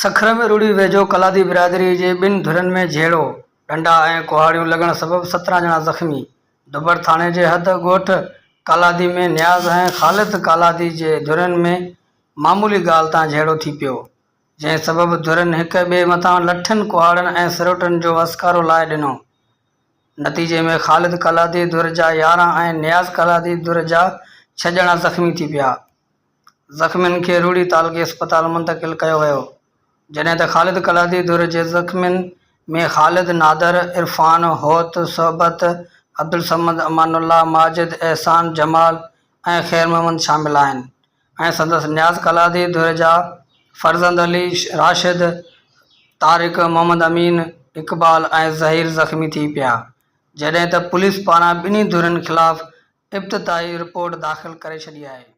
सखर में रुड़ी वेझो कलादी बिरादरी जे ॿिनि धुरनि में झेड़ो, डंडा ऐं कुहाड़ियूं लॻण सबबि 17 ॼणा ज़ख़्मी। दुबर थाणे जे हद ॻोठ कालादी में नियाज़ ऐं ख़ालिद कालादी जे धुरनि में मामूली ॻाल्हि तां झेड़ो थी पियो, जंहिं सबबि धुरनि हिक ॿिए मथां लठनि कुहाड़नि ऐं सिरोटनि जो वसकारो लाए ॾिनो। नतीजे में ख़ालिद कालादी धुर जा 11 ऐं नियाज़ कालादी धुर जा 6 ॼणा ज़ख़्मी थी पिया। ज़ख़्मियुनि खे रूड़ी तालुक़े अस्पताल मुंतक़िल कयो वियो, जॾहिं त ख़ालिद कालादी धुर जे ज़ख़्मियुनि में ख़ालिद, नादर, इरफान, होत, सोहबत, अब्दुल समद, अमानुल्लाह, माजिद, एहसान, जमाल ऐं ख़ैर मोहम्मद शामिल आहिनि ऐं संदसि नियाज़ कालादी धुर जा फरज़ंद अली, राशिद, तारिक, मोहम्मद अमीन, इक़बाल ऐं ज़हीर ज़ख़्मी थी पिया, जॾहिं त पुलिस पारां ॿिन्ही धुरनि ख़िलाफ़ इब्तिदाई रिपोर्ट दाख़िल करे छॾी आहे।